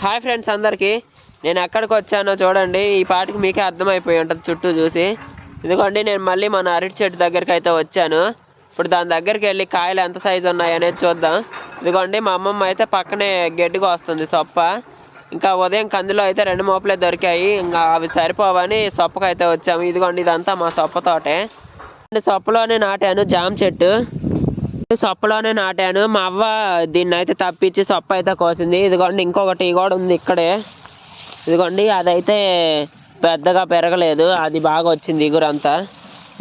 Hi friends అందరికీ, నేను ఎక్కడికి వచ్చానో చూడండి. ఈ పాటికి మీకే అర్థమైపోయి ఉంటుంది చుట్టూ చూసి. ఇదిగోండి, నేను మళ్ళీ మన అరటి చెట్టు దగ్గరికి అయితే వచ్చాను. ఇప్పుడు దాని దగ్గరికి వెళ్ళి కాయలు ఎంత సైజు ఉన్నాయి అనేది చూద్దాం. ఇదిగోండి, మా అమ్మమ్మ అయితే పక్కనే గడ్డిగా వస్తుంది సొప్ప. ఇంకా ఉదయం కందిలో అయితే 2 మోపులే దొరికాయి, ఇంకా అవి సరిపోవని సొప్పకైతే వచ్చాము. ఇదిగోండి, ఇదంతా మా సొప్ప తోటే. సొప్పలోనే నాటాను జామ చెట్టు. సొప్పలోనే నాటాను. మా అవ్వ దీన్ని అయితే తప్పించి సొప్ప అయితే కోసింది. ఇదిగోండి, ఇంకొకటి కూడా ఉంది ఇక్కడే. ఇదిగోండి, అదైతే పెద్దగా పెరగలేదు, అది బాగా వచ్చింది ఇగురంతా.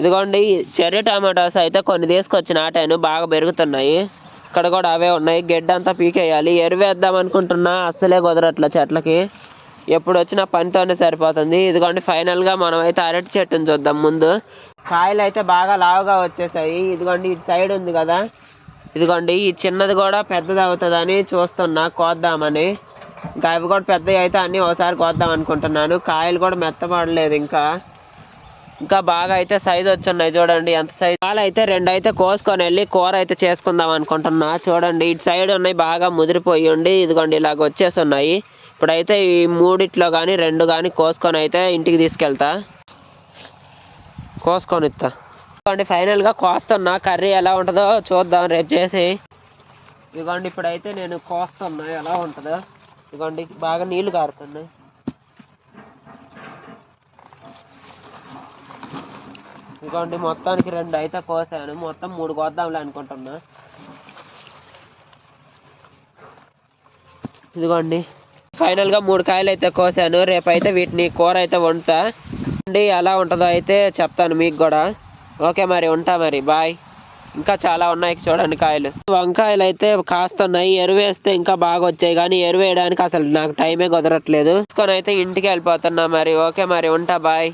ఇదిగోండి, చెర్రీ టమాటోస్ అయితే కొన్ని తీసుకొచ్చి నాటాను, బాగా పెరుగుతున్నాయి. ఇక్కడ కూడా అవే ఉన్నాయి. గడ్డి అంతా పీకేయాలి. ఎరువేద్దాం అనుకుంటున్నా, అస్సలే కుదరట్ల చెట్లకి. ఎప్పుడు వచ్చినా పనితోనే సరిపోతుంది. ఇదిగోండి, ఫైనల్గా మనం అయితే అరటి చెట్టుని చూద్దాం ముందు. కాయలు అయితే బాగా లావుగా వచ్చేసాయి. ఇదిగోండి, ఇటు సైడ్ ఉంది కదా, ఇదిగోండి ఈ చిన్నది కూడా పెద్దది అవుతుందని చూస్తున్నా, కోద్దామని. ఇంకా అవి కూడా పెద్దవి అయితే అన్నీ ఒకసారి కోద్దాం అనుకుంటున్నాను. కాయలు కూడా మెత్తపడలేదు, ఇంకా బాగా అయితే సైజు వచ్చున్నాయి. చూడండి ఎంత సైజు. కాయలు అయితే 2 అయితే కోసుకొని వెళ్ళి కూర అయితే చేసుకుందాం అనుకుంటున్నా. చూడండి, ఇటు సైడ్ ఉన్నాయి, బాగా ముదిరిపోయి ఉండి ఇదిగోండి ఇలాగ వచ్చేసి ఉన్నాయి. ఇప్పుడైతే ఈ 3 కానీ 2 కానీ కోసుకొని అయితే ఇంటికి తీసుకెళ్తా, కోసుకొని ఇస్తా. ఫైనల్గా కోస్తున్నా. కర్రీ ఎలా ఉంటుందో చూద్దాం రేపు చేసి. ఇదిగోండి, ఇప్పుడైతే నేను కోస్తున్నా, ఎలా ఉంటుందో. ఇదిగోండి, బాగా నీళ్లు కారుతున్నాయి. ఇదిగోండి, మొత్తానికి 2 అయితే కోసాను. మొత్తం 3 కోద్దాంలే అనుకుంటున్నా. ఇదిగోండి, ఫైనల్గా 3 కాయలు అయితే కోసాను. రేపైతే వీటిని కూర అయితే వండుతా. ఎలా ఉంటుందో అయితే చెప్తాను మీకు కూడా. ఓకే మరి, ఉంటా మరి, బాయ్. ఇంకా చాలా ఉన్నాయి చూడండి కాయలు. వంకాయలు అయితే కాస్తున్నాయి. ఎరువు వేస్తే ఇంకా బాగా వచ్చాయి, కానీ ఎరువు వేయడానికి అసలు నాకు టైమే కుదరట్లేదు. తీసుకొని అయితే ఇంటికి వెళ్ళిపోతున్నా మరి. ఓకే మరి, ఉంటా, బాయ్.